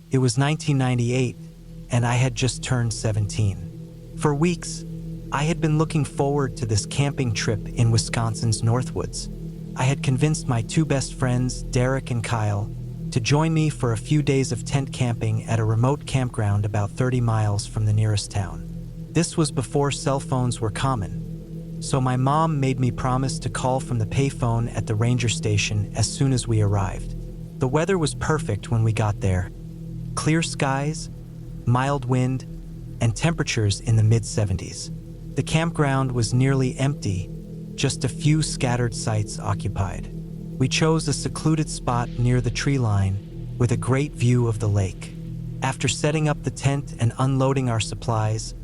It was 1998, and I had just turned 17. For weeks, I had been looking forward to this camping trip in Wisconsin's Northwoods. I had convinced my two best friends, Derek and Kyle, to join me for a few days of tent camping at a remote campground about 30 miles from the nearest town. This was before cell phones were common, so my mom made me promise to call from the payphone at the ranger station as soon as we arrived. The weather was perfect when we got there. Clear skies, mild wind, and temperatures in the mid-70s. The campground was nearly empty, just a few scattered sites occupied. We chose a secluded spot near the tree line with a great view of the lake. After setting up the tent and unloading our supplies,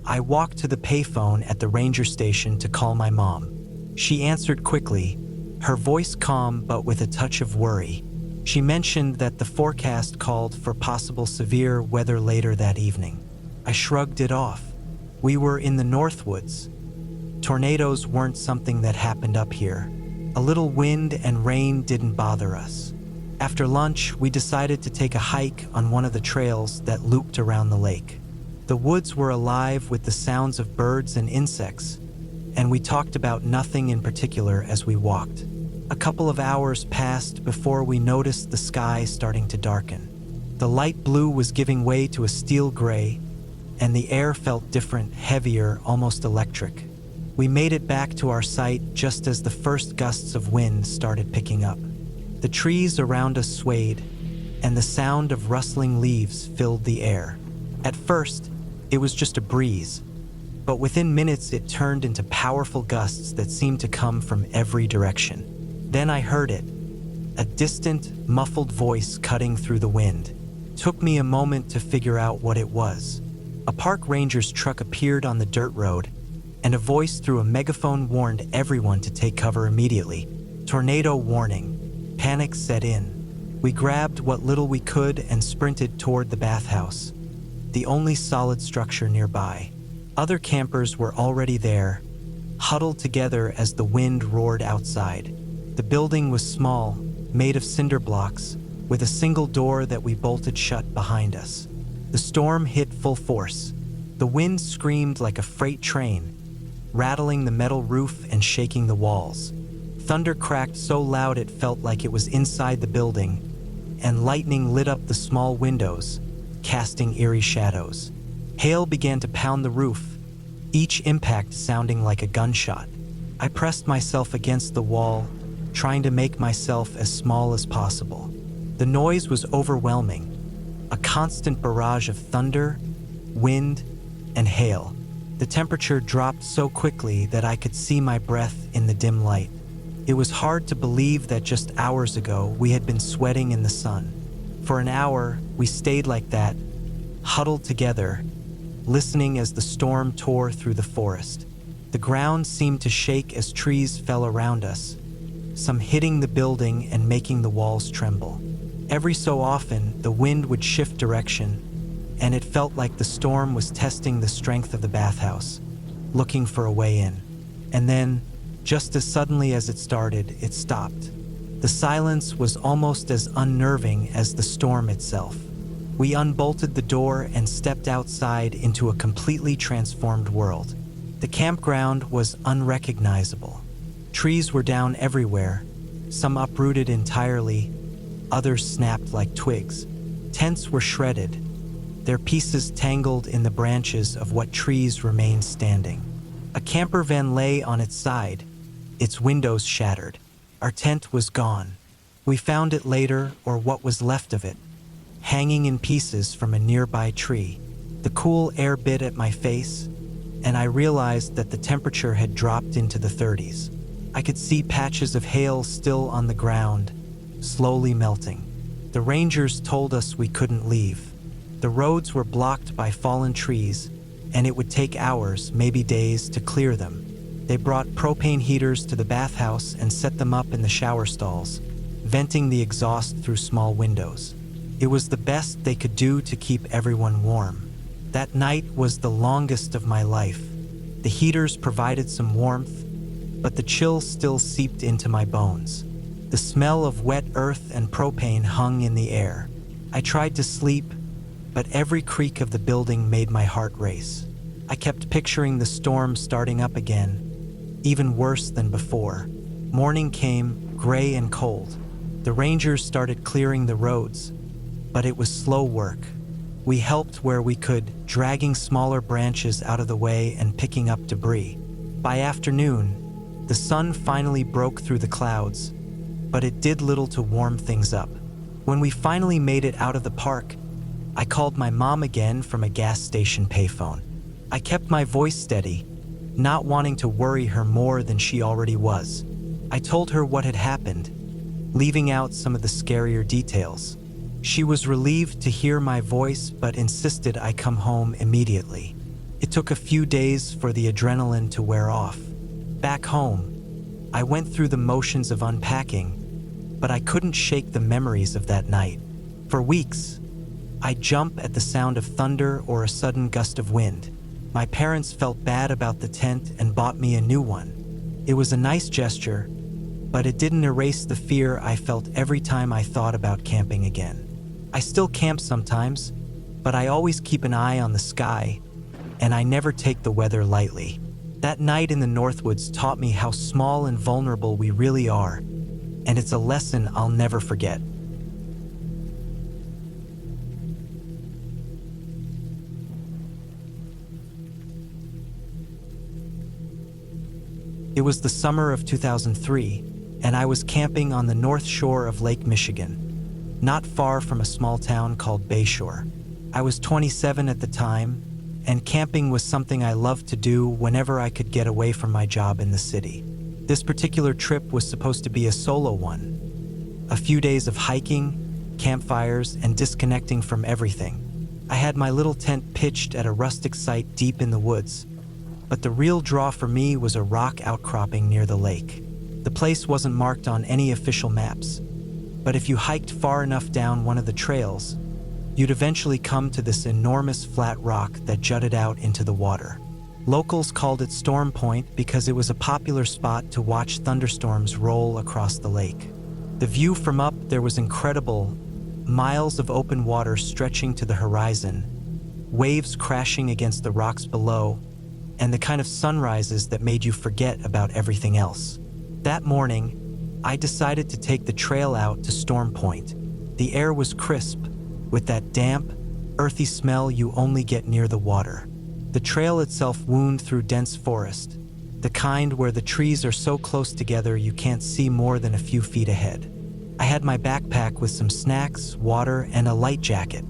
I walked to the payphone at the ranger station to call my mom. She answered quickly, her voice calm but with a touch of worry. She mentioned that the forecast called for possible severe weather later that evening. I shrugged it off. We were in the Northwoods. Tornadoes weren't something that happened up here. A little wind and rain didn't bother us. After lunch, we decided to take a hike on one of the trails that looped around the lake. The woods were alive with the sounds of birds and insects, and we talked about nothing in particular as we walked. A couple of hours passed before we noticed the sky starting to darken. The light blue was giving way to a steel gray, and the air felt different, heavier, almost electric. We made it back to our site just as the first gusts of wind started picking up. The trees around us swayed, and the sound of rustling leaves filled the air. At first, it was just a breeze, but within minutes it turned into powerful gusts that seemed to come from every direction. Then I heard it, a distant, muffled voice cutting through the wind. Took me a moment to figure out what it was. A park ranger's truck appeared on the dirt road, and a voice through a megaphone warned everyone to take cover immediately. Tornado warning. Panic set in. We grabbed what little we could and sprinted toward the bathhouse, the only solid structure nearby. Other campers were already there, huddled together as the wind roared outside. The building was small, made of cinder blocks, with a single door that we bolted shut behind us. The storm hit full force. The wind screamed like a freight train, rattling the metal roof and shaking the walls. Thunder cracked so loud it felt like it was inside the building, and lightning lit up the small windows, casting eerie shadows. Hail began to pound the roof, each impact sounding like a gunshot. I pressed myself against the wall, trying to make myself as small as possible. The noise was overwhelming, a constant barrage of thunder, wind, and hail. The temperature dropped so quickly that I could see my breath in the dim light. It was hard to believe that just hours ago we had been sweating in the sun. For an hour, we stayed like that, huddled together, listening as the storm tore through the forest. The ground seemed to shake as trees fell around us, some hitting the building and making the walls tremble. Every so often, the wind would shift direction, and it felt like the storm was testing the strength of the bathhouse, looking for a way in. And then, just as suddenly as it started, it stopped. The silence was almost as unnerving as the storm itself. We unbolted the door and stepped outside into a completely transformed world. The campground was unrecognizable. Trees were down everywhere, some uprooted entirely, others snapped like twigs. Tents were shredded, their pieces tangled in the branches of what trees remained standing. A camper van lay on its side, its windows shattered. Our tent was gone. We found it later, or what was left of it, hanging in pieces from a nearby tree. The cool air bit at my face, and I realized that the temperature had dropped into the 30s. I could see patches of hail still on the ground, slowly melting. The rangers told us we couldn't leave. The roads were blocked by fallen trees, and it would take hours, maybe days, to clear them. They brought propane heaters to the bathhouse and set them up in the shower stalls, venting the exhaust through small windows. It was the best they could do to keep everyone warm. That night was the longest of my life. The heaters provided some warmth, but the chill still seeped into my bones. The smell of wet earth and propane hung in the air. I tried to sleep, but every creak of the building made my heart race. I kept picturing the storm starting up again, even worse than before. Morning came, gray and cold. The rangers started clearing the roads, but it was slow work. We helped where we could, dragging smaller branches out of the way and picking up debris. By afternoon, the sun finally broke through the clouds, but it did little to warm things up. When we finally made it out of the park, I called my mom again from a gas station payphone. I kept my voice steady, not wanting to worry her more than she already was. I told her what had happened, leaving out some of the scarier details. She was relieved to hear my voice, but insisted I come home immediately. It took a few days for the adrenaline to wear off. Back home, I went through the motions of unpacking, but I couldn't shake the memories of that night. For weeks, I'd jump at the sound of thunder or a sudden gust of wind. My parents felt bad about the tent and bought me a new one. It was a nice gesture, but it didn't erase the fear I felt every time I thought about camping again. I still camp sometimes, but I always keep an eye on the sky, and I never take the weather lightly. That night in the Northwoods taught me how small and vulnerable we really are, and it's a lesson I'll never forget. It was the summer of 2003, and I was camping on the north shore of Lake Michigan, not far from a small town called Bayshore. I was 27 at the time, and camping was something I loved to do whenever I could get away from my job in the city. This particular trip was supposed to be a solo one. A few days of hiking, campfires, and disconnecting from everything. I had my little tent pitched at a rustic site deep in the woods, but the real draw for me was a rock outcropping near the lake. The place wasn't marked on any official maps, but if you hiked far enough down one of the trails, you'd eventually come to this enormous flat rock that jutted out into the water. Locals called it Storm Point because it was a popular spot to watch thunderstorms roll across the lake. The view from up there was incredible, miles of open water stretching to the horizon, waves crashing against the rocks below, and the kind of sunrises that made you forget about everything else. That morning, I decided to take the trail out to Storm Point. The air was crisp, with that damp, earthy smell you only get near the water. The trail itself wound through dense forest, the kind where the trees are so close together you can't see more than a few feet ahead. I had my backpack with some snacks, water, and a light jacket.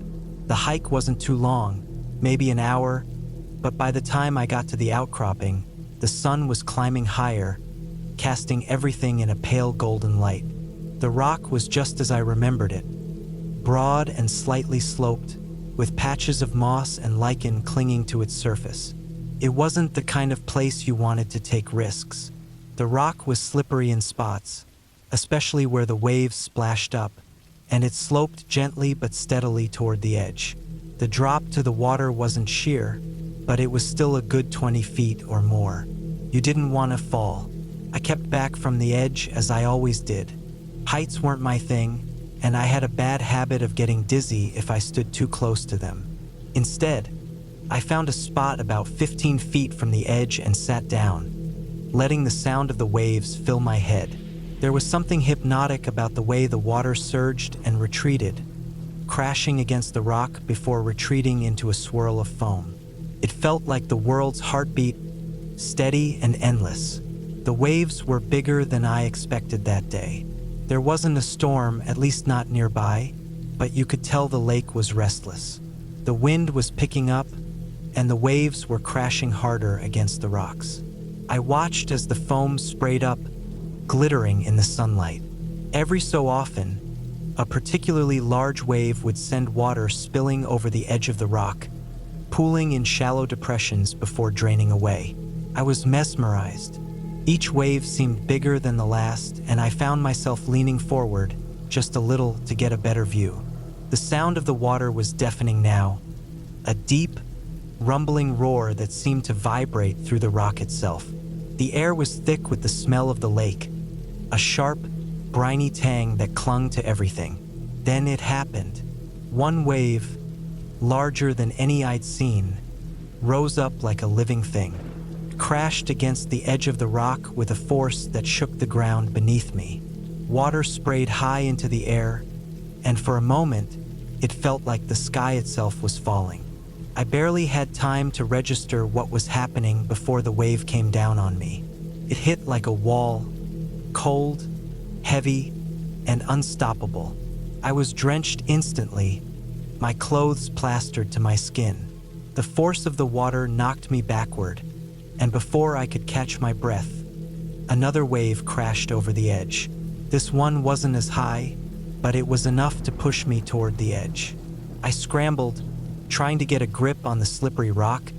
The hike wasn't too long, maybe an hour, but by the time I got to the outcropping, the sun was climbing higher, casting everything in a pale golden light. The rock was just as I remembered it, broad and slightly sloped, with patches of moss and lichen clinging to its surface. It wasn't the kind of place you wanted to take risks. The rock was slippery in spots, especially where the waves splashed up, and it sloped gently but steadily toward the edge. The drop to the water wasn't sheer, but it was still a good 20 feet or more. You didn't want to fall. I kept back from the edge as I always did. Heights weren't my thing, and I had a bad habit of getting dizzy if I stood too close to them. Instead, I found a spot about 15 feet from the edge and sat down, letting the sound of the waves fill my head. There was something hypnotic about the way the water surged and retreated, crashing against the rock before retreating into a swirl of foam. It felt like the world's heartbeat, steady and endless. The waves were bigger than I expected that day. There wasn't a storm, at least not nearby, but you could tell the lake was restless. The wind was picking up, and the waves were crashing harder against the rocks. I watched as the foam sprayed up, glittering in the sunlight. Every so often, a particularly large wave would send water spilling over the edge of the rock, pooling in shallow depressions before draining away. I was mesmerized. Each wave seemed bigger than the last, and I found myself leaning forward just a little to get a better view. The sound of the water was deafening now, a deep, rumbling roar that seemed to vibrate through the rock itself. The air was thick with the smell of the lake, a sharp, briny tang that clung to everything. Then it happened. One wave, larger than any I'd seen, rose up like a living thing, crashed against the edge of the rock with a force that shook the ground beneath me. Water sprayed high into the air, and for a moment, it felt like the sky itself was falling. I barely had time to register what was happening before the wave came down on me. It hit like a wall, cold, heavy, and unstoppable. I was drenched instantly, my clothes plastered to my skin. The force of the water knocked me backward, and before I could catch my breath, another wave crashed over the edge. This one wasn't as high, but it was enough to push me toward the edge. I scrambled, trying to get a grip on the slippery rock,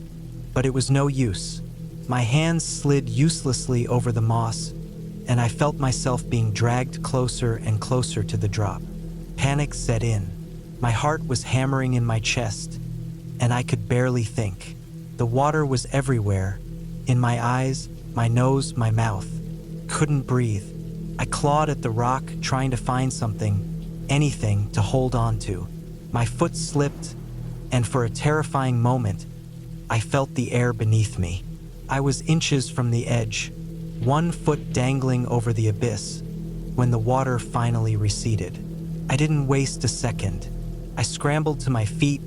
but it was no use. My hands slid uselessly over the moss, and I felt myself being dragged closer and closer to the drop. Panic set in. My heart was hammering in my chest, and I could barely think. The water was everywhere, in my eyes, my nose, my mouth. Couldn't breathe. I clawed at the rock, trying to find something, anything to hold on to. My foot slipped, and for a terrifying moment, I felt the air beneath me. I was inches from the edge, one foot dangling over the abyss, when the water finally receded. I didn't waste a second. I scrambled to my feet,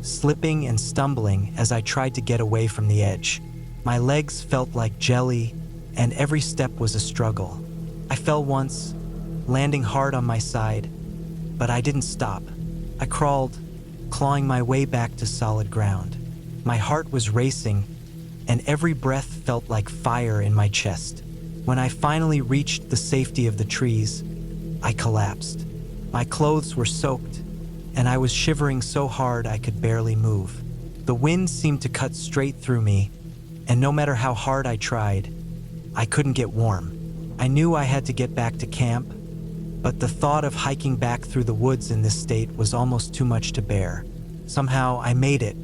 slipping and stumbling as I tried to get away from the edge. My legs felt like jelly, and every step was a struggle. I fell once, landing hard on my side, but I didn't stop. I crawled, clawing my way back to solid ground. My heart was racing, and every breath felt like fire in my chest. When I finally reached the safety of the trees, I collapsed. My clothes were soaked, and I was shivering so hard I could barely move. The wind seemed to cut straight through me, and no matter how hard I tried, I couldn't get warm. I knew I had to get back to camp, but the thought of hiking back through the woods in this state was almost too much to bear. Somehow, I made it.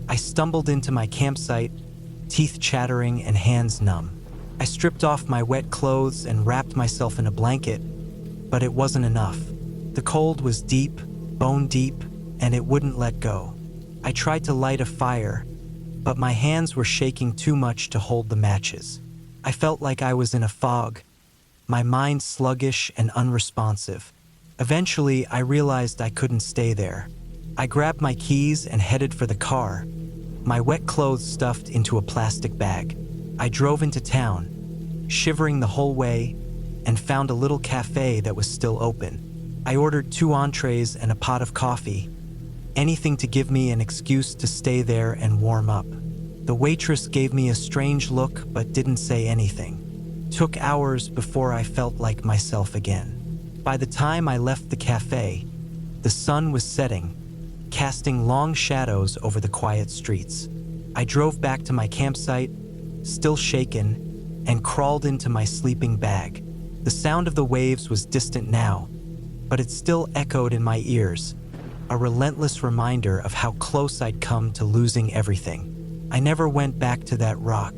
I stumbled into my campsite, teeth chattering and hands numb. I stripped off my wet clothes and wrapped myself in a blanket, but it wasn't enough. The cold was deep, bone deep, and it wouldn't let go. I tried to light a fire, but my hands were shaking too much to hold the matches. I felt like I was in a fog, my mind sluggish and unresponsive. Eventually, I realized I couldn't stay there. I grabbed my keys and headed for the car, my wet clothes stuffed into a plastic bag. I drove into town, shivering the whole way, and found a little cafe that was still open. I ordered 2 entrees and a pot of coffee, anything to give me an excuse to stay there and warm up. The waitress gave me a strange look but didn't say anything. Took hours before I felt like myself again. By the time I left the cafe, the sun was setting, casting long shadows over the quiet streets. I drove back to my campsite, still shaken, and crawled into my sleeping bag. The sound of the waves was distant now, but it still echoed in my ears, a relentless reminder of how close I'd come to losing everything. I never went back to that rock.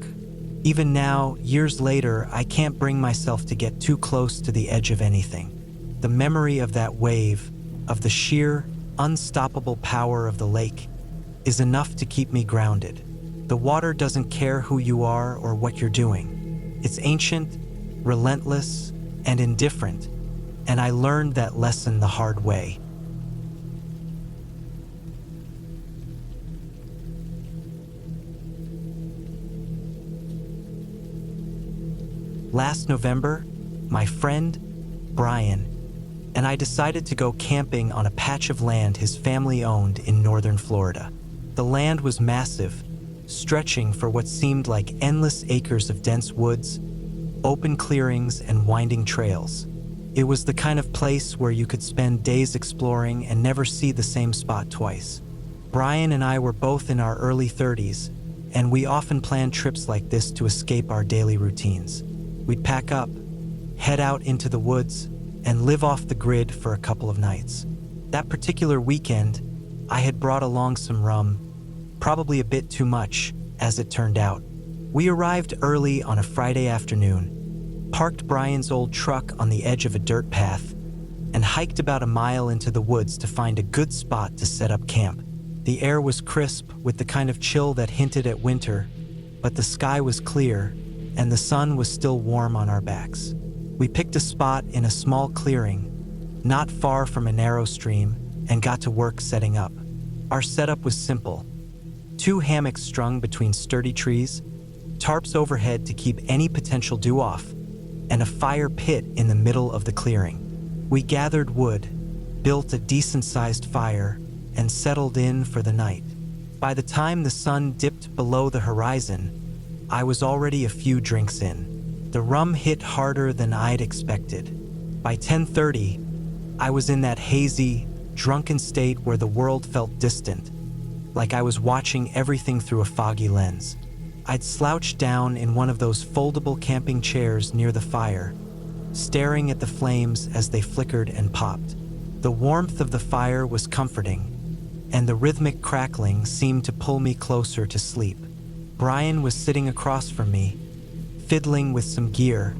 Even now, years later, I can't bring myself to get too close to the edge of anything. The memory of that wave, of the sheer, unstoppable power of the lake, is enough to keep me grounded. The water doesn't care who you are or what you're doing. It's ancient, relentless, and indifferent, and I learned that lesson the hard way. Last November, my friend, Brian, and I decided to go camping on a patch of land his family owned in northern Florida. The land was massive, stretching for what seemed like endless acres of dense woods, open clearings, and winding trails. It was the kind of place where you could spend days exploring and never see the same spot twice. Brian and I were both in our early 30s, and we often planned trips like this to escape our daily routines. We'd pack up, head out into the woods, and live off the grid for a couple of nights. That particular weekend, I had brought along some rum, probably a bit too much, as it turned out. We arrived early on a Friday afternoon, parked Brian's old truck on the edge of a dirt path, and hiked about a mile into the woods to find a good spot to set up camp. The air was crisp with the kind of chill that hinted at winter, but the sky was clear and the sun was still warm on our backs. We picked a spot in a small clearing, not far from a narrow stream, and got to work setting up. Our setup was simple. 2 hammocks strung between sturdy trees, tarps overhead to keep any potential dew off, and a fire pit in the middle of the clearing. We gathered wood, built a decent-sized fire, and settled in for the night. By the time the sun dipped below the horizon, I was already a few drinks in. The rum hit harder than I'd expected. By 10:30, I was in that hazy, drunken state where the world felt distant, like I was watching everything through a foggy lens. I'd slouched down in one of those foldable camping chairs near the fire, staring at the flames as they flickered and popped. The warmth of the fire was comforting, and the rhythmic crackling seemed to pull me closer to sleep. Brian was sitting across from me, fiddling with some gear,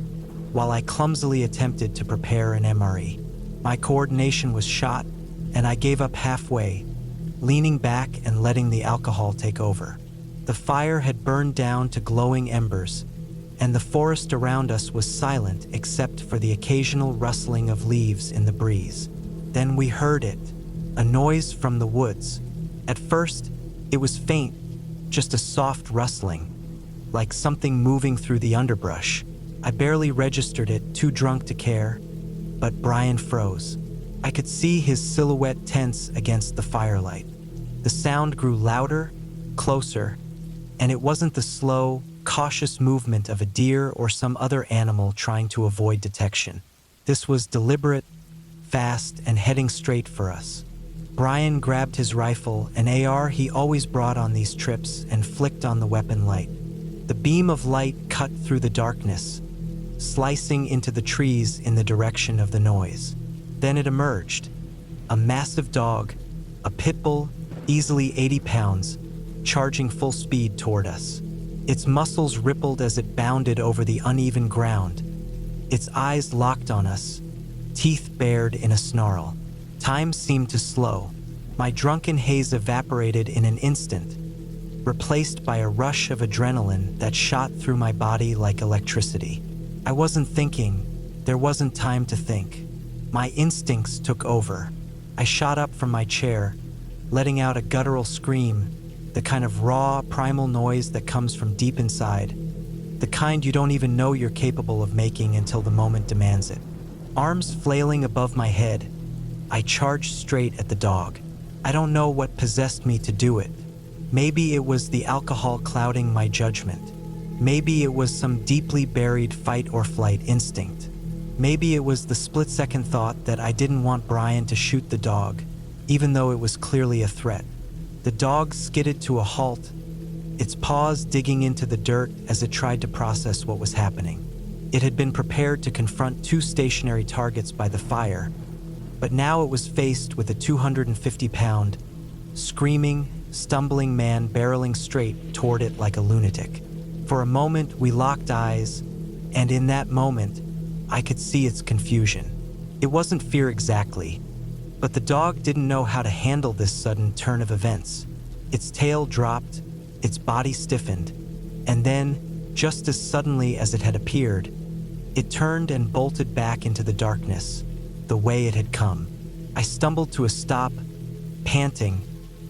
while I clumsily attempted to prepare an MRE. My coordination was shot, and I gave up halfway, leaning back and letting the alcohol take over. The fire had burned down to glowing embers, and the forest around us was silent except for the occasional rustling of leaves in the breeze. Then we heard it, a noise from the woods. At first, it was faint, just a soft rustling, like something moving through the underbrush. I barely registered it, too drunk to care, but Brian froze. I could see his silhouette tense against the firelight. The sound grew louder, closer, and it wasn't the slow, cautious movement of a deer or some other animal trying to avoid detection. This was deliberate, fast, and heading straight for us. Brian grabbed his rifle, an AR he always brought on these trips, and flicked on the weapon light. The beam of light cut through the darkness, slicing into the trees in the direction of the noise. Then it emerged, a massive dog, a pit bull, easily 80 pounds, charging full speed toward us. Its muscles rippled as it bounded over the uneven ground. Its eyes locked on us, teeth bared in a snarl. Time seemed to slow. My drunken haze evaporated in an instant, replaced by a rush of adrenaline that shot through my body like electricity. I wasn't thinking. There wasn't time to think. My instincts took over. I shot up from my chair, letting out a guttural scream, the kind of raw, primal noise that comes from deep inside, the kind you don't even know you're capable of making until the moment demands it. Arms flailing above my head, I charged straight at the dog. I don't know what possessed me to do it. Maybe it was the alcohol clouding my judgment. Maybe it was some deeply buried fight or flight instinct. Maybe it was the split-second thought that I didn't want Brian to shoot the dog, even though it was clearly a threat. The dog skidded to a halt, its paws digging into the dirt as it tried to process what was happening. It had been prepared to confront 2 stationary targets by the fire, but now it was faced with a 250-pound, screaming, stumbling man barreling straight toward it like a lunatic. For a moment, we locked eyes, and in that moment, I could see its confusion. It wasn't fear exactly, but the dog didn't know how to handle this sudden turn of events. Its tail dropped, its body stiffened, and then, just as suddenly as it had appeared, it turned and bolted back into the darkness, the way it had come. I stumbled to a stop, panting,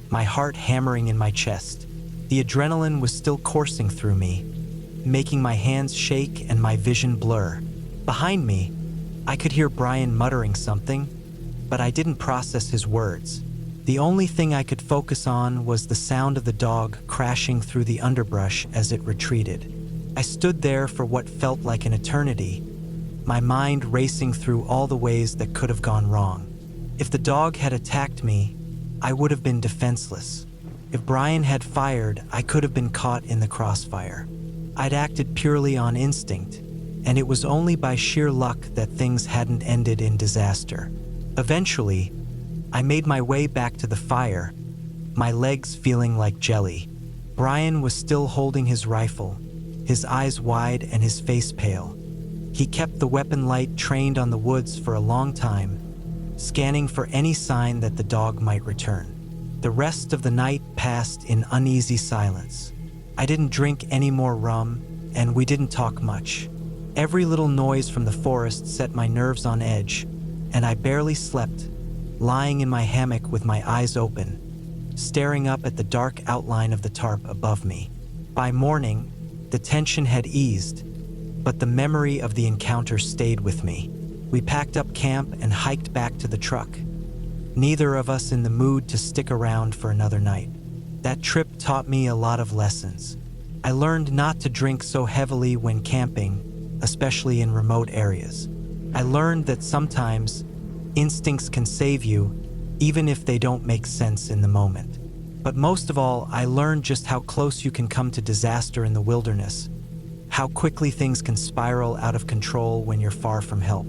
my heart hammering in my chest. The adrenaline was still coursing through me, making my hands shake and my vision blur. Behind me, I could hear Brian muttering something, but I didn't process his words. The only thing I could focus on was the sound of the dog crashing through the underbrush as it retreated. I stood there for what felt like an eternity, my mind racing through all the ways that could have gone wrong. If the dog had attacked me, I would have been defenseless. If Brian had fired, I could have been caught in the crossfire. I'd acted purely on instinct, and it was only by sheer luck that things hadn't ended in disaster. Eventually, I made my way back to the fire, my legs feeling like jelly. Brian was still holding his rifle, his eyes wide and his face pale. He kept the weapon light trained on the woods for a long time, scanning for any sign that the dog might return. The rest of the night passed in uneasy silence. I didn't drink any more rum, and we didn't talk much. Every little noise from the forest set my nerves on edge, and I barely slept, lying in my hammock with my eyes open, staring up at the dark outline of the tarp above me. By morning, the tension had eased, but the memory of the encounter stayed with me. We packed up camp and hiked back to the truck, neither of us in the mood to stick around for another night. That trip taught me a lot of lessons. I learned not to drink so heavily when camping, especially in remote areas. I learned that sometimes instincts can save you, even if they don't make sense in the moment. But most of all, I learned just how close you can come to disaster in the wilderness, how quickly things can spiral out of control when you're far from help.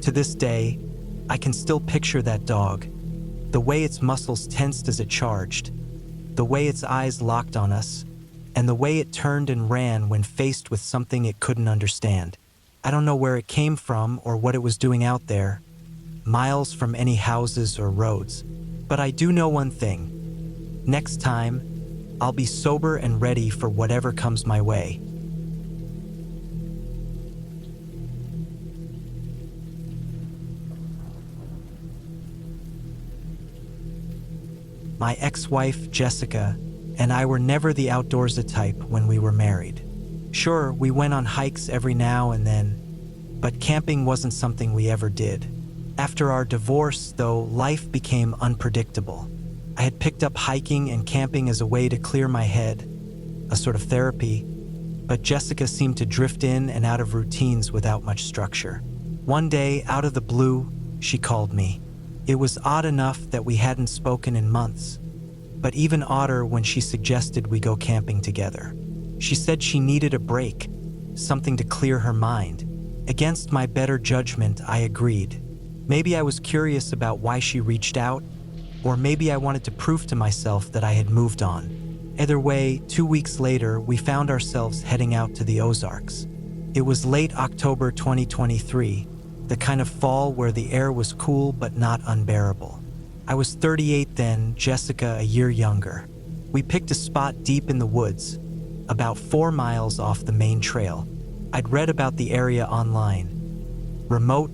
To this day, I can still picture that dog, the way its muscles tensed as it charged, the way its eyes locked on us, and the way it turned and ran when faced with something it couldn't understand. I don't know where it came from or what it was doing out there, miles from any houses or roads. But I do know one thing. Next time, I'll be sober and ready for whatever comes my way. My ex-wife, Jessica, and I were never the outdoorsy type when we were married. Sure, we went on hikes every now and then, but camping wasn't something we ever did. After our divorce, though, life became unpredictable. I had picked up hiking and camping as a way to clear my head, a sort of therapy, but Jessica seemed to drift in and out of routines without much structure. One day, out of the blue, she called me. It was odd enough that we hadn't spoken in months, but even odder when she suggested we go camping together. She said she needed a break, something to clear her mind. Against my better judgment, I agreed. Maybe I was curious about why she reached out, or maybe I wanted to prove to myself that I had moved on. Either way, 2 weeks later, we found ourselves heading out to the Ozarks. It was late October 2023, the kind of fall where the air was cool but not unbearable. I was 38 then, Jessica a year younger. We picked a spot deep in the woods, about 4 miles off the main trail. I'd read about the area online. Remote,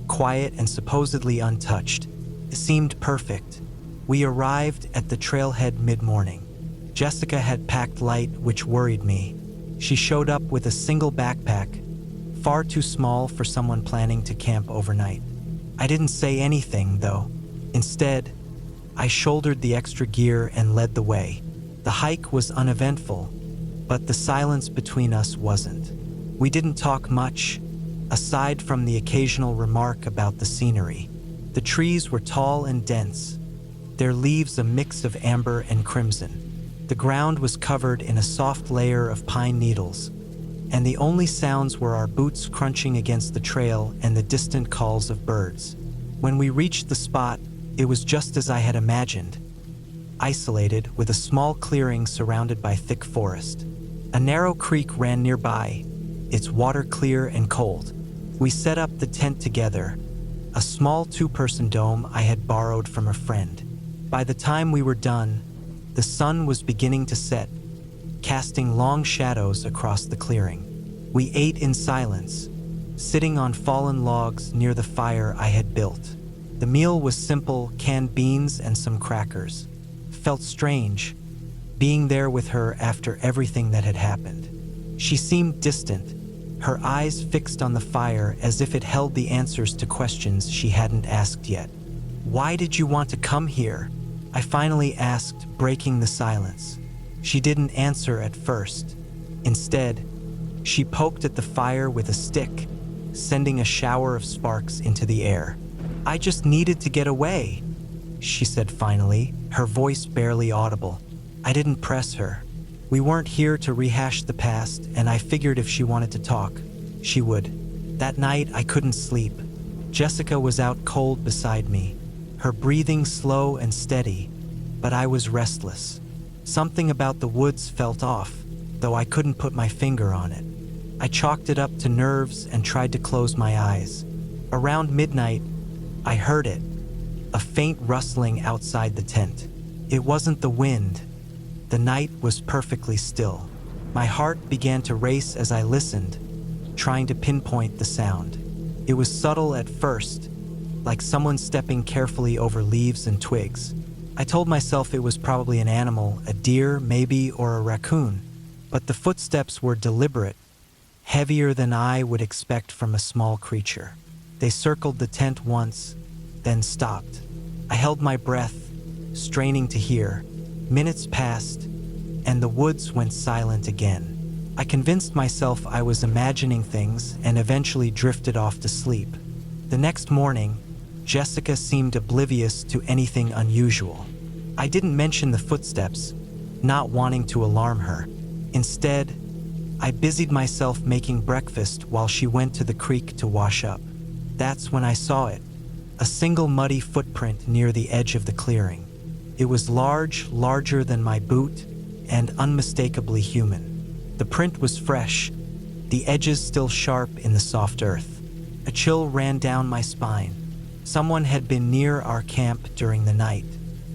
quiet, and supposedly untouched. It seemed perfect. We arrived at the trailhead mid-morning. Jessica had packed light, which worried me. She showed up with a single backpack, far too small for someone planning to camp overnight. I didn't say anything, though. Instead, I shouldered the extra gear and led the way. The hike was uneventful, but the silence between us wasn't. We didn't talk much, aside from the occasional remark about the scenery. The trees were tall and dense, their leaves a mix of amber and crimson. The ground was covered in a soft layer of pine needles, and the only sounds were our boots crunching against the trail and the distant calls of birds. When we reached the spot, it was just as I had imagined, isolated with a small clearing surrounded by thick forest. A narrow creek ran nearby, its water clear and cold. We set up the tent together, a small 2-person dome I had borrowed from a friend. By the time we were done, the sun was beginning to set, casting long shadows across the clearing. We ate in silence, sitting on fallen logs near the fire I had built. The meal was simple, canned beans and some crackers. Felt strange, being there with her after everything that had happened. She seemed distant, her eyes fixed on the fire as if it held the answers to questions she hadn't asked yet. "Why did you want to come here?" I finally asked, breaking the silence. She didn't answer at first. Instead, she poked at the fire with a stick, sending a shower of sparks into the air. "I just needed to get away," she said finally, her voice barely audible. I didn't press her. We weren't here to rehash the past, and I figured if she wanted to talk, she would. That night, I couldn't sleep. Jessica was out cold beside me, her breathing slow and steady, but I was restless. Something about the woods felt off, though I couldn't put my finger on it. I chalked it up to nerves and tried to close my eyes. Around midnight, I heard it, a faint rustling outside the tent. It wasn't the wind. The night was perfectly still. My heart began to race as I listened, trying to pinpoint the sound. It was subtle at first, like someone stepping carefully over leaves and twigs. I told myself it was probably an animal, a deer maybe, or a raccoon. But the footsteps were deliberate, heavier than I would expect from a small creature. They circled the tent once, then stopped. I held my breath, straining to hear. Minutes passed, and the woods went silent again. I convinced myself I was imagining things and eventually drifted off to sleep. The next morning, Jessica seemed oblivious to anything unusual. I didn't mention the footsteps, not wanting to alarm her. Instead, I busied myself making breakfast while she went to the creek to wash up. That's when I saw it, a single muddy footprint near the edge of the clearing. It was large, larger than my boot, and unmistakably human. The print was fresh, the edges still sharp in the soft earth. A chill ran down my spine. Someone had been near our camp during the night.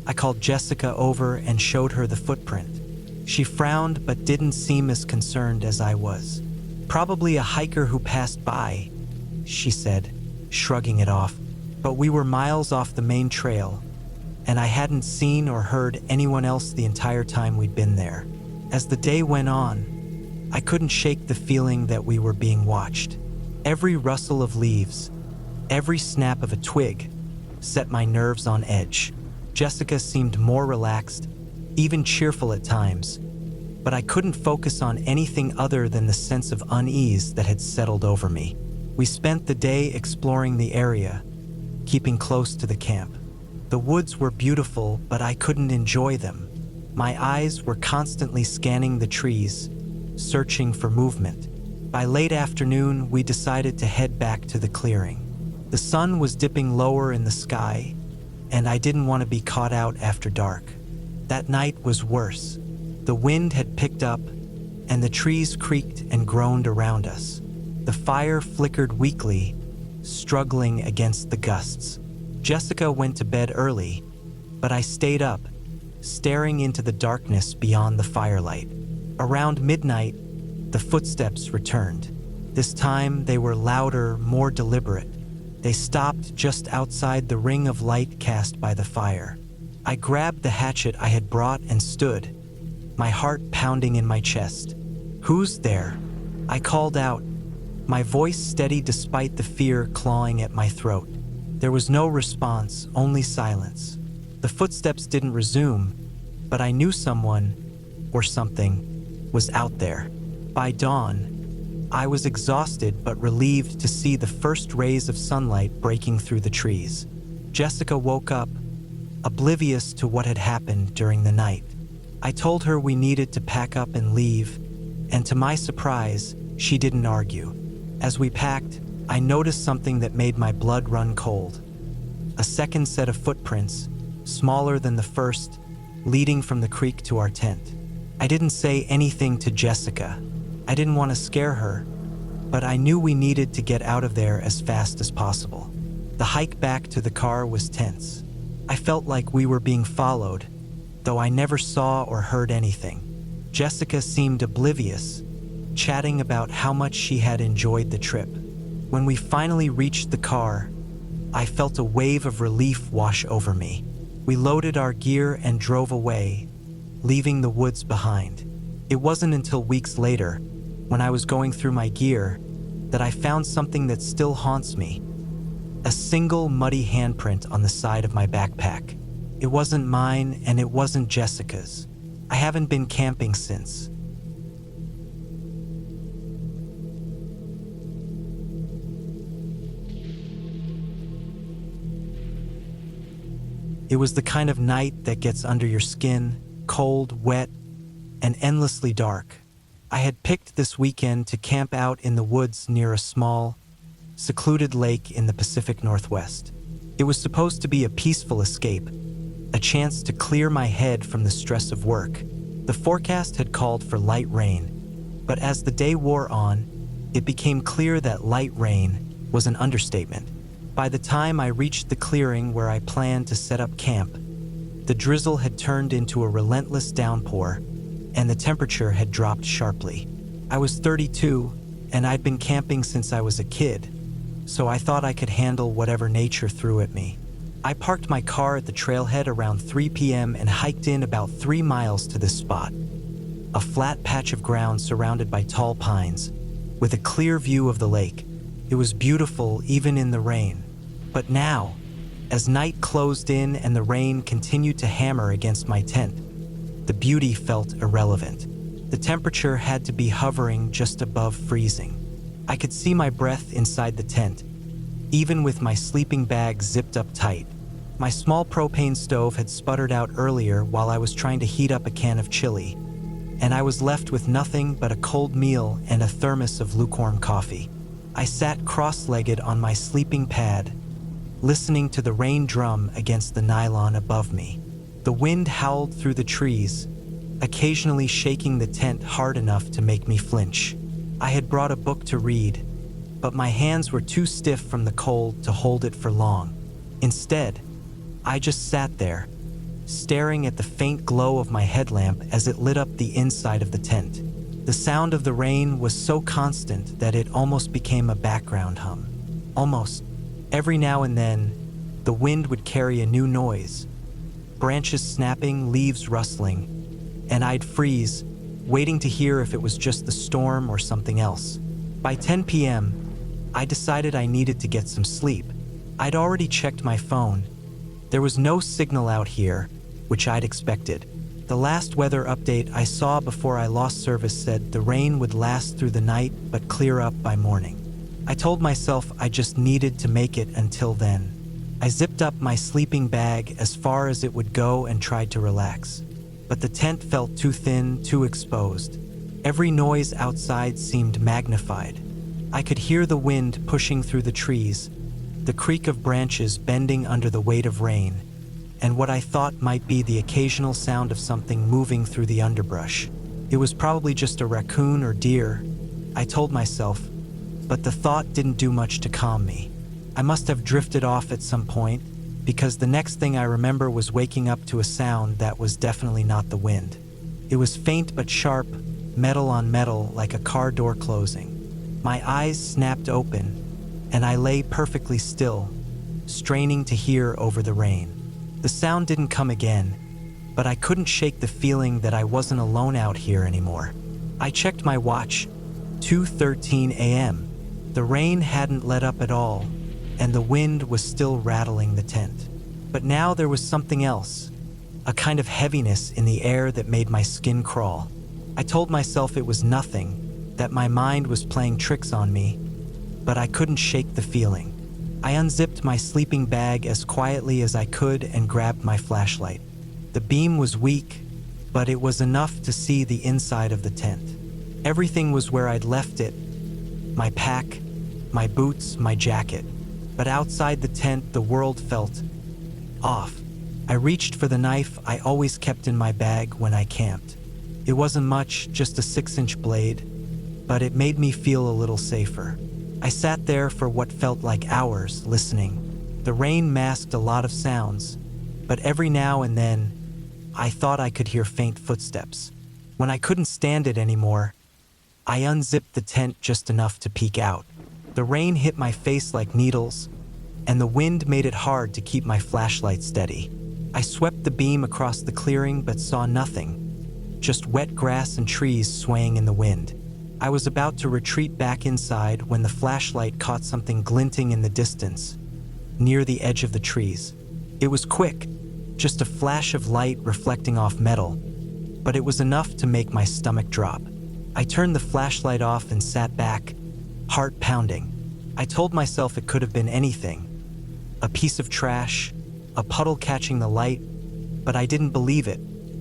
I called Jessica over and showed her the footprint. She frowned but didn't seem as concerned as I was. "Probably a hiker who passed by," she said, shrugging it off. But we were miles off the main trail, and I hadn't seen or heard anyone else the entire time we'd been there. As the day went on, I couldn't shake the feeling that we were being watched. Every rustle of leaves, every snap of a twig, set my nerves on edge. Jessica seemed more relaxed, even cheerful at times, but I couldn't focus on anything other than the sense of unease that had settled over me. We spent the day exploring the area, keeping close to the camp. The woods were beautiful, but I couldn't enjoy them. My eyes were constantly scanning the trees, searching for movement. By late afternoon, we decided to head back to the clearing. The sun was dipping lower in the sky, and I didn't want to be caught out after dark. That night was worse. The wind had picked up, and the trees creaked and groaned around us. The fire flickered weakly, struggling against the gusts. Jessica went to bed early, but I stayed up, staring into the darkness beyond the firelight. Around midnight, the footsteps returned. This time, they were louder, more deliberate. They stopped just outside the ring of light cast by the fire. I grabbed the hatchet I had brought and stood, my heart pounding in my chest. "Who's there?" I called out, my voice steady despite the fear clawing at my throat. There was no response, only silence. The footsteps didn't resume, but I knew someone, or something, was out there. By dawn, I was exhausted but relieved to see the first rays of sunlight breaking through the trees. Jessica woke up, oblivious to what had happened during the night. I told her we needed to pack up and leave, and to my surprise, she didn't argue. As we packed, I noticed something that made my blood run cold. A second set of footprints, smaller than the first, leading from the creek to our tent. I didn't say anything to Jessica. I didn't want to scare her, but I knew we needed to get out of there as fast as possible. The hike back to the car was tense. I felt like we were being followed, though I never saw or heard anything. Jessica seemed oblivious, chatting about how much she had enjoyed the trip. When we finally reached the car, I felt a wave of relief wash over me. We loaded our gear and drove away, leaving the woods behind. It wasn't until weeks later, when I was going through my gear, that I found something that still haunts me. A single muddy handprint on the side of my backpack. It wasn't mine, and it wasn't Jessica's. I haven't been camping since. It was the kind of night that gets under your skin, cold, wet, and endlessly dark. I had picked this weekend to camp out in the woods near a small, secluded lake in the Pacific Northwest. It was supposed to be a peaceful escape, a chance to clear my head from the stress of work. The forecast had called for light rain, but as the day wore on, it became clear that light rain was an understatement. By the time I reached the clearing where I planned to set up camp, the drizzle had turned into a relentless downpour, and the temperature had dropped sharply. I was 32, and I'd been camping since I was a kid, so I thought I could handle whatever nature threw at me. I parked my car at the trailhead around 3 p.m. and hiked in about 3 miles to this spot. A flat patch of ground surrounded by tall pines, with a clear view of the lake. It was beautiful even in the rain. But now, as night closed in and the rain continued to hammer against my tent, the beauty felt irrelevant. The temperature had to be hovering just above freezing. I could see my breath inside the tent, even with my sleeping bag zipped up tight. My small propane stove had sputtered out earlier while I was trying to heat up a can of chili, and I was left with nothing but a cold meal and a thermos of lukewarm coffee. I sat cross-legged on my sleeping pad, listening to the rain drum against the nylon above me. The wind howled through the trees, occasionally shaking the tent hard enough to make me flinch. I had brought a book to read, but my hands were too stiff from the cold to hold it for long. Instead, I just sat there, staring at the faint glow of my headlamp as it lit up the inside of the tent. The sound of the rain was so constant that it almost became a background hum. Almost. Every now and then, the wind would carry a new noise, branches snapping, leaves rustling, and I'd freeze, waiting to hear if it was just the storm or something else. By 10 p.m., I decided I needed to get some sleep. I'd already checked my phone. There was no signal out here, which I'd expected. The last weather update I saw before I lost service said the rain would last through the night but clear up by morning. I told myself I just needed to make it until then. I zipped up my sleeping bag as far as it would go and tried to relax. But the tent felt too thin, too exposed. Every noise outside seemed magnified. I could hear the wind pushing through the trees, the creak of branches bending under the weight of rain, and what I thought might be the occasional sound of something moving through the underbrush. It was probably just a raccoon or deer, I told myself, but the thought didn't do much to calm me. I must have drifted off at some point, because the next thing I remember was waking up to a sound that was definitely not the wind. It was faint but sharp, metal on metal, like a car door closing. My eyes snapped open, and I lay perfectly still, straining to hear over the rain. The sound didn't come again, but I couldn't shake the feeling that I wasn't alone out here anymore. I checked my watch, 2:13 a.m. The rain hadn't let up at all, and the wind was still rattling the tent. But now there was something else, a kind of heaviness in the air that made my skin crawl. I told myself it was nothing, that my mind was playing tricks on me, but I couldn't shake the feeling. I unzipped my sleeping bag as quietly as I could and grabbed my flashlight. The beam was weak, but it was enough to see the inside of the tent. Everything was where I'd left it, my pack, my boots, my jacket. But outside the tent, the world felt off. I reached for the knife I always kept in my bag when I camped. It wasn't much, just a 6-inch blade, but it made me feel a little safer. I sat there for what felt like hours, listening. The rain masked a lot of sounds, but every now and then, I thought I could hear faint footsteps. When I couldn't stand it anymore, I unzipped the tent just enough to peek out. The rain hit my face like needles, and the wind made it hard to keep my flashlight steady. I swept the beam across the clearing but saw nothing, just wet grass and trees swaying in the wind. I was about to retreat back inside when the flashlight caught something glinting in the distance, near the edge of the trees. It was quick, just a flash of light reflecting off metal, but it was enough to make my stomach drop. I turned the flashlight off and sat back, heart pounding. I told myself it could have been anything. A piece of trash, a puddle catching the light, but I didn't believe it.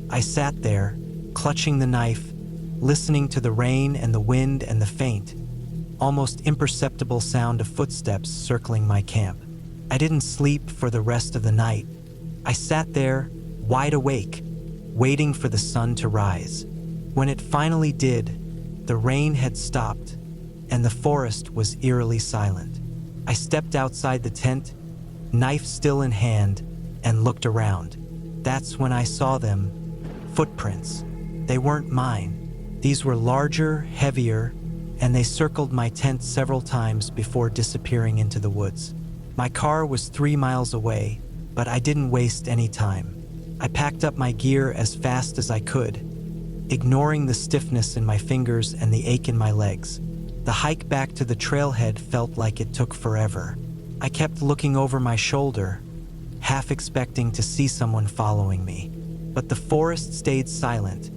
I sat there, clutching the knife, listening to the rain and the wind and the faint, almost imperceptible sound of footsteps circling my camp. I didn't sleep for the rest of the night. I sat there, wide awake, waiting for the sun to rise. When it finally did, the rain had stopped, and the forest was eerily silent. I stepped outside the tent, knife still in hand, and looked around. That's when I saw them. Footprints. They weren't mine. These were larger, heavier, and they circled my tent several times before disappearing into the woods. My car was 3 miles away, but I didn't waste any time. I packed up my gear as fast as I could, ignoring the stiffness in my fingers and the ache in my legs. The hike back to the trailhead felt like it took forever. I kept looking over my shoulder, half expecting to see someone following me. But the forest stayed silent,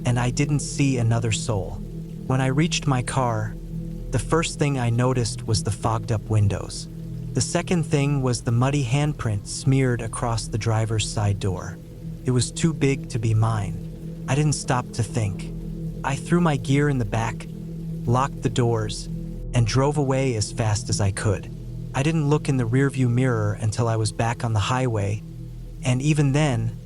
and I didn't see another soul. When I reached my car, the first thing I noticed was the fogged-up windows. The second thing was the muddy handprint smeared across the driver's side door. It was too big to be mine. I didn't stop to think. I threw my gear in the back, locked the doors, and drove away as fast as I could. I didn't look in the rearview mirror until I was back on the highway, and even then,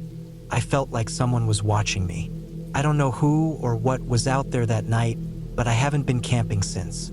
I felt like someone was watching me. I don't know who or what was out there that night, but I haven't been camping since.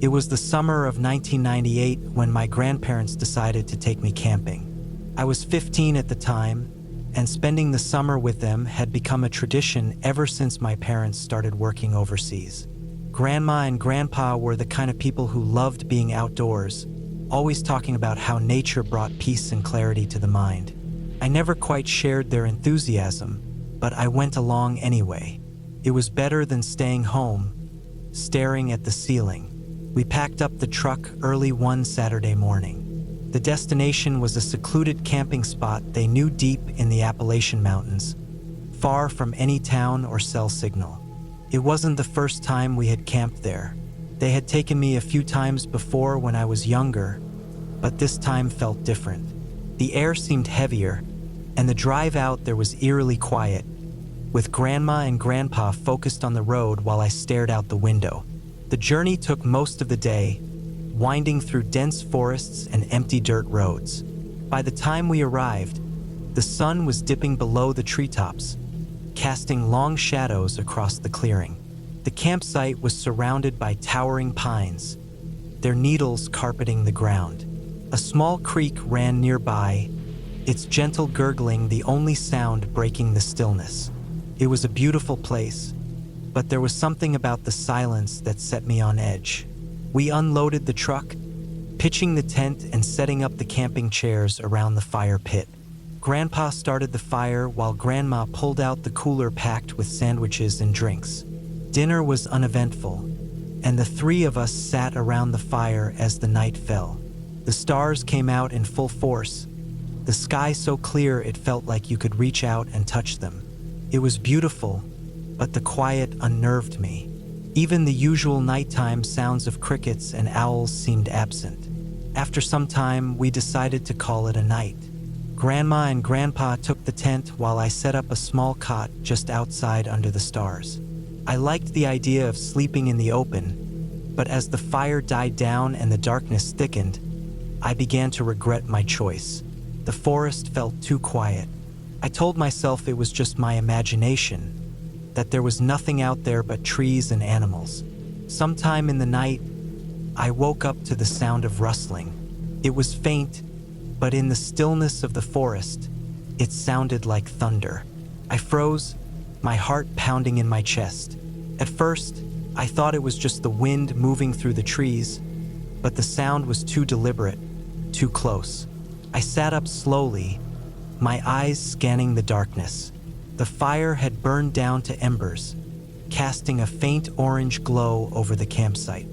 It was the summer of 1998 when my grandparents decided to take me camping. I was 15 at the time, and spending the summer with them had become a tradition ever since my parents started working overseas. Grandma and Grandpa were the kind of people who loved being outdoors, always talking about how nature brought peace and clarity to the mind. I never quite shared their enthusiasm, but I went along anyway. It was better than staying home, staring at the ceiling. We packed up the truck early one Saturday morning. The destination was a secluded camping spot they knew deep in the Appalachian Mountains, far from any town or cell signal. It wasn't the first time we had camped there. They had taken me a few times before when I was younger, but this time felt different. The air seemed heavier, and the drive out there was eerily quiet, with Grandma and Grandpa focused on the road while I stared out the window. The journey took most of the day, winding through dense forests and empty dirt roads. By the time we arrived, the sun was dipping below the treetops, casting long shadows across the clearing. The campsite was surrounded by towering pines, their needles carpeting the ground. A small creek ran nearby, its gentle gurgling the only sound breaking the stillness. It was a beautiful place, but there was something about the silence that set me on edge. We unloaded the truck, pitching the tent and setting up the camping chairs around the fire pit. Grandpa started the fire while Grandma pulled out the cooler packed with sandwiches and drinks. Dinner was uneventful, and the three of us sat around the fire as the night fell. The stars came out in full force, the sky so clear it felt like you could reach out and touch them. It was beautiful, but the quiet unnerved me. Even the usual nighttime sounds of crickets and owls seemed absent. After some time, we decided to call it a night. Grandma and Grandpa took the tent while I set up a small cot just outside under the stars. I liked the idea of sleeping in the open, but as the fire died down and the darkness thickened, I began to regret my choice. The forest felt too quiet. I told myself it was just my imagination, that there was nothing out there but trees and animals. Sometime in the night, I woke up to the sound of rustling. It was faint, but in the stillness of the forest, it sounded like thunder. I froze, my heart pounding in my chest. At first, I thought it was just the wind moving through the trees, but the sound was too deliberate, too close. I sat up slowly, my eyes scanning the darkness. The fire had burned down to embers, casting a faint orange glow over the campsite.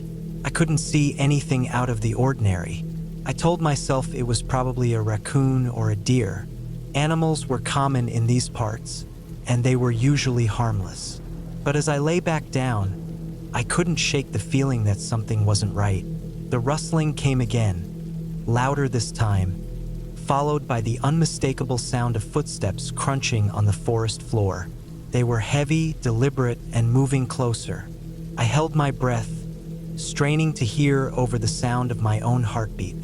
I couldn't see anything out of the ordinary. I told myself it was probably a raccoon or a deer. Animals were common in these parts, and they were usually harmless. But as I lay back down, I couldn't shake the feeling that something wasn't right. The rustling came again, louder this time, followed by the unmistakable sound of footsteps crunching on the forest floor. They were heavy, deliberate, and moving closer. I held my breath, straining to hear over the sound of my own heartbeat.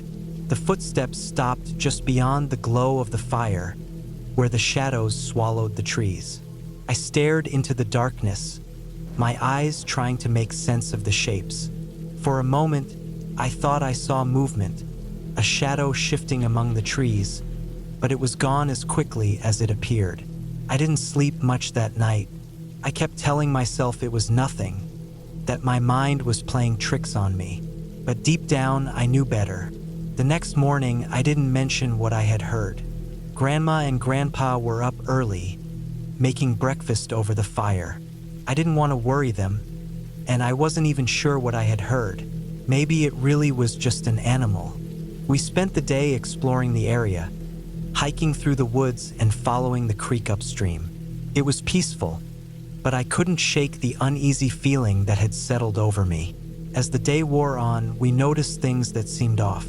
The footsteps stopped just beyond the glow of the fire, where the shadows swallowed the trees. I stared into the darkness, my eyes trying to make sense of the shapes. For a moment, I thought I saw movement, a shadow shifting among the trees, but it was gone as quickly as it appeared. I didn't sleep much that night. I kept telling myself it was nothing, that my mind was playing tricks on me. But deep down, I knew better. The next morning, I didn't mention what I had heard. Grandma and Grandpa were up early, making breakfast over the fire. I didn't want to worry them, and I wasn't even sure what I had heard. Maybe it really was just an animal. We spent the day exploring the area, hiking through the woods and following the creek upstream. It was peaceful, but I couldn't shake the uneasy feeling that had settled over me. As the day wore on, we noticed things that seemed off.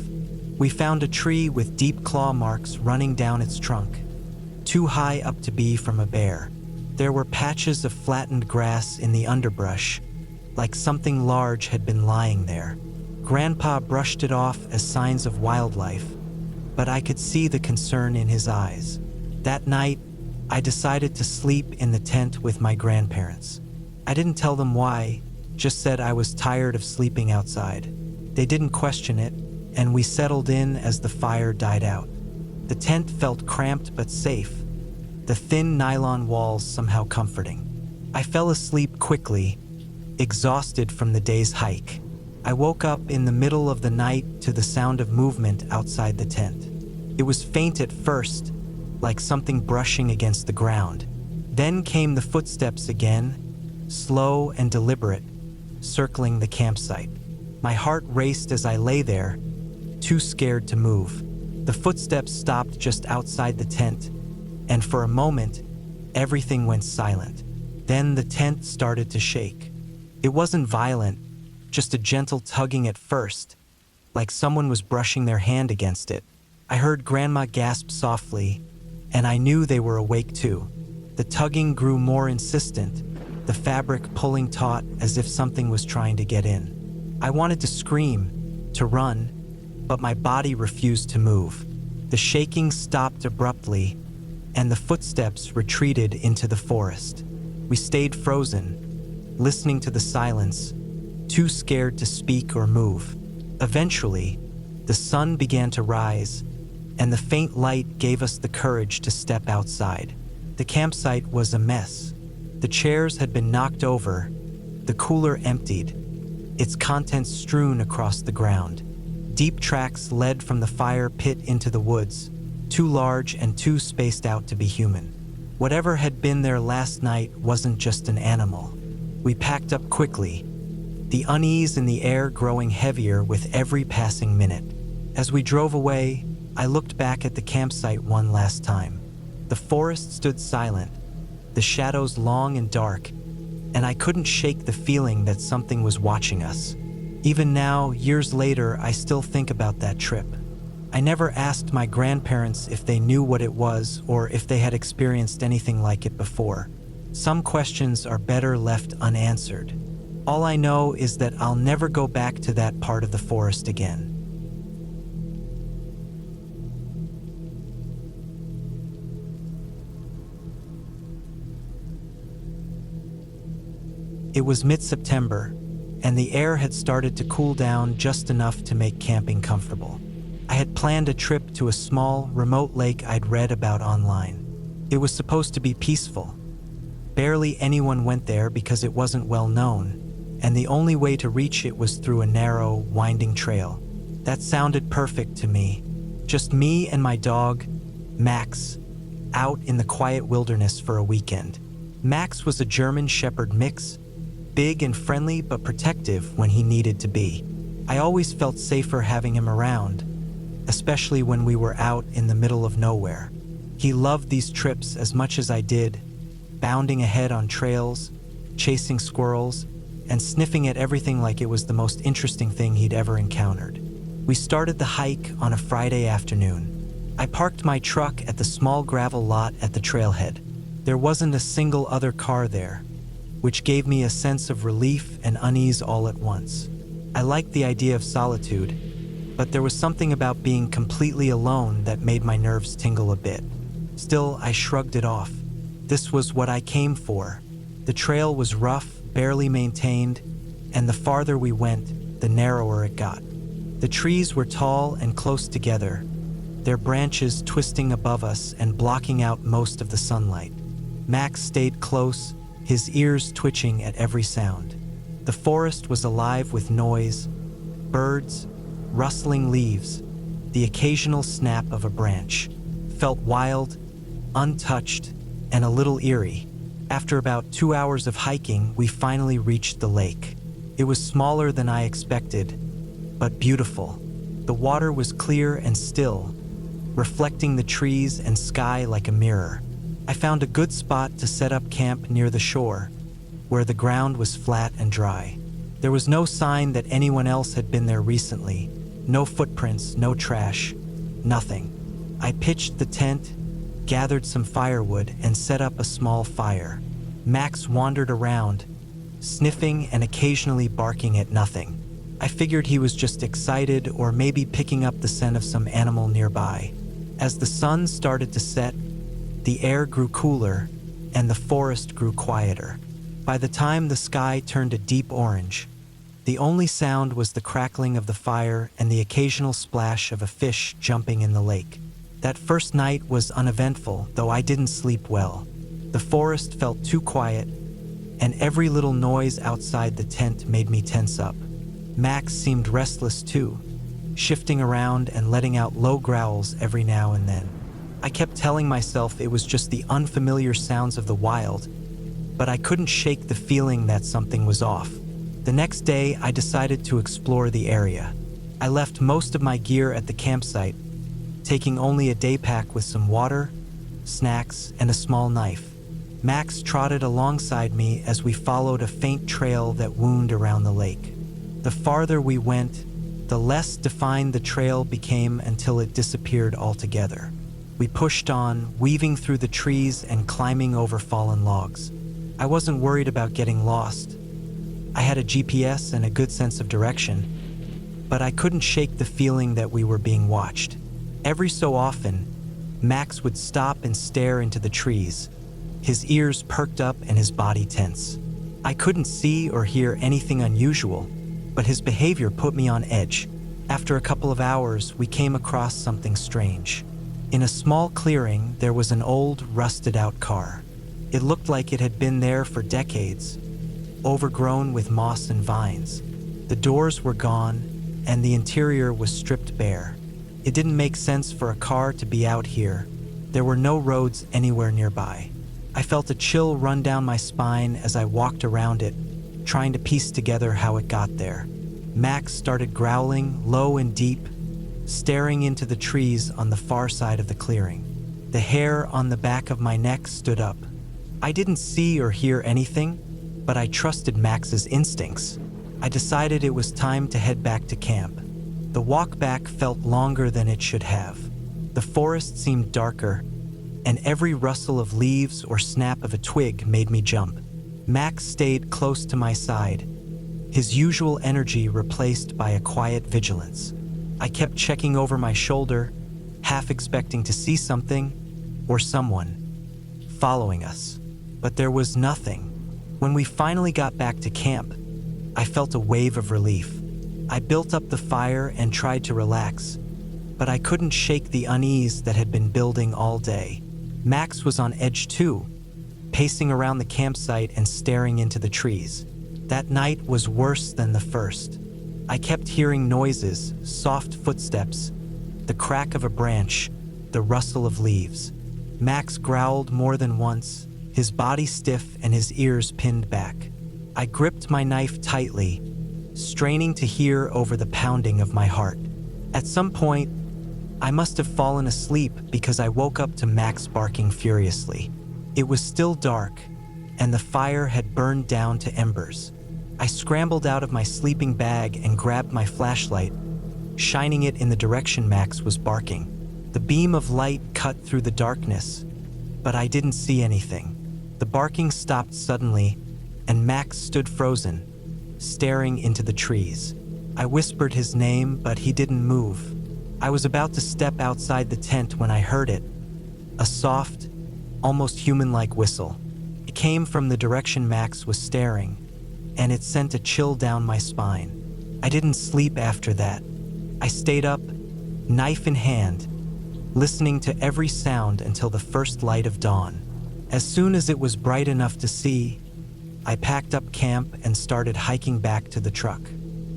We found a tree with deep claw marks running down its trunk, too high up to be from a bear. There were patches of flattened grass in the underbrush, like something large had been lying there. Grandpa brushed it off as signs of wildlife, but I could see the concern in his eyes. That night, I decided to sleep in the tent with my grandparents. I didn't tell them why, just said I was tired of sleeping outside. They didn't question it, and we settled in as the fire died out. The tent felt cramped but safe, the thin nylon walls somehow comforting. I fell asleep quickly, exhausted from the day's hike. I woke up in the middle of the night to the sound of movement outside the tent. It was faint at first, like something brushing against the ground. Then came the footsteps again, slow and deliberate, circling the campsite. My heart raced as I lay there, too scared to move. The footsteps stopped just outside the tent, and for a moment, everything went silent. Then the tent started to shake. It wasn't violent, just a gentle tugging at first, like someone was brushing their hand against it. I heard Grandma gasp softly, and I knew they were awake too. The tugging grew more insistent, the fabric pulling taut as if something was trying to get in. I wanted to scream, to run, but my body refused to move. The shaking stopped abruptly, and the footsteps retreated into the forest. We stayed frozen, listening to the silence, too scared to speak or move. Eventually, the sun began to rise, and the faint light gave us the courage to step outside. The campsite was a mess. The chairs had been knocked over, the cooler emptied, its contents strewn across the ground. Deep tracks led from the fire pit into the woods, too large and too spaced out to be human. Whatever had been there last night wasn't just an animal. We packed up quickly, the unease in the air growing heavier with every passing minute. As we drove away, I looked back at the campsite one last time. The forest stood silent, the shadows long and dark, and I couldn't shake the feeling that something was watching us. Even now, years later, I still think about that trip. I never asked my grandparents if they knew what it was or if they had experienced anything like it before. Some questions are better left unanswered. All I know is that I'll never go back to that part of the forest again. It was mid-September, and the air had started to cool down just enough to make camping comfortable. I had planned a trip to a small, remote lake I'd read about online. It was supposed to be peaceful. Barely anyone went there because it wasn't well known, and the only way to reach it was through a narrow, winding trail. That sounded perfect to me. Just me and my dog, Max, out in the quiet wilderness for a weekend. Max was a German Shepherd mix, big and friendly but protective when he needed to be. I always felt safer having him around, especially when we were out in the middle of nowhere. He loved these trips as much as I did, bounding ahead on trails, chasing squirrels, and sniffing at everything like it was the most interesting thing he'd ever encountered. We started the hike on a Friday afternoon. I parked my truck at the small gravel lot at the trailhead. There wasn't a single other car there, which gave me a sense of relief and unease all at once. I liked the idea of solitude, but there was something about being completely alone that made my nerves tingle a bit. Still, I shrugged it off. This was what I came for. The trail was rough, barely maintained, and the farther we went, the narrower it got. The trees were tall and close together, their branches twisting above us and blocking out most of the sunlight. Max stayed close, his ears twitching at every sound. The forest was alive with noise, birds, rustling leaves, the occasional snap of a branch. Felt wild, untouched, and a little eerie. After about 2 hours of hiking, we finally reached the lake. It was smaller than I expected, but beautiful. The water was clear and still, reflecting the trees and sky like a mirror. I found a good spot to set up camp near the shore, where the ground was flat and dry. There was no sign that anyone else had been there recently. No footprints, no trash, nothing. I pitched the tent, gathered some firewood, and set up a small fire. Max wandered around, sniffing and occasionally barking at nothing. I figured he was just excited or maybe picking up the scent of some animal nearby. As the sun started to set, the air grew cooler and the forest grew quieter. By the time the sky turned a deep orange, the only sound was the crackling of the fire and the occasional splash of a fish jumping in the lake. That first night was uneventful, though I didn't sleep well. The forest felt too quiet, and every little noise outside the tent made me tense up. Max seemed restless too, shifting around and letting out low growls every now and then. I kept telling myself it was just the unfamiliar sounds of the wild, but I couldn't shake the feeling that something was off. The next day, I decided to explore the area. I left most of my gear at the campsite, taking only a day pack with some water, snacks, and a small knife. Max trotted alongside me as we followed a faint trail that wound around the lake. The farther we went, the less defined the trail became until it disappeared altogether. We pushed on, weaving through the trees and climbing over fallen logs. I wasn't worried about getting lost. I had a GPS and a good sense of direction, but I couldn't shake the feeling that we were being watched. Every so often, Max would stop and stare into the trees, his ears perked up and his body tense. I couldn't see or hear anything unusual, but his behavior put me on edge. After a couple of hours, we came across something strange. In a small clearing, there was an old, rusted-out car. It looked like it had been there for decades, overgrown with moss and vines. The doors were gone, and the interior was stripped bare. It didn't make sense for a car to be out here. There were no roads anywhere nearby. I felt a chill run down my spine as I walked around it, trying to piece together how it got there. Max started growling, low and deep, staring into the trees on the far side of the clearing. The hair on the back of my neck stood up. I didn't see or hear anything, but I trusted Max's instincts. I decided it was time to head back to camp. The walk back felt longer than it should have. The forest seemed darker, and every rustle of leaves or snap of a twig made me jump. Max stayed close to my side, his usual energy replaced by a quiet vigilance. I kept checking over my shoulder, half expecting to see something or someone following us. But there was nothing. When we finally got back to camp, I felt a wave of relief. I built up the fire and tried to relax, but I couldn't shake the unease that had been building all day. Max was on edge too, pacing around the campsite and staring into the trees. That night was worse than the first. I kept hearing noises, soft footsteps, the crack of a branch, the rustle of leaves. Max growled more than once, his body stiff and his ears pinned back. I gripped my knife tightly, straining to hear over the pounding of my heart. At some point, I must have fallen asleep because I woke up to Max barking furiously. It was still dark, and the fire had burned down to embers. I scrambled out of my sleeping bag and grabbed my flashlight, shining it in the direction Max was barking. The beam of light cut through the darkness, but I didn't see anything. The barking stopped suddenly, and Max stood frozen, staring into the trees. I whispered his name, but he didn't move. I was about to step outside the tent when I heard it, a soft, almost human-like whistle. It came from the direction Max was staring, and it sent a chill down my spine. I didn't sleep after that. I stayed up, knife in hand, listening to every sound until the first light of dawn. As soon as it was bright enough to see, I packed up camp and started hiking back to the truck.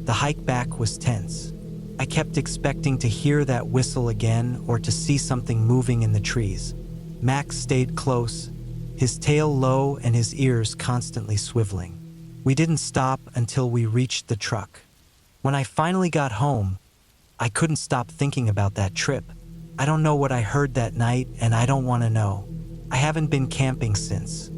The hike back was tense. I kept expecting to hear that whistle again or to see something moving in the trees. Max stayed close, his tail low and his ears constantly swiveling. We didn't stop until we reached the truck. When I finally got home, I couldn't stop thinking about that trip. I don't know what I heard that night, and I don't want to know. I haven't been camping since.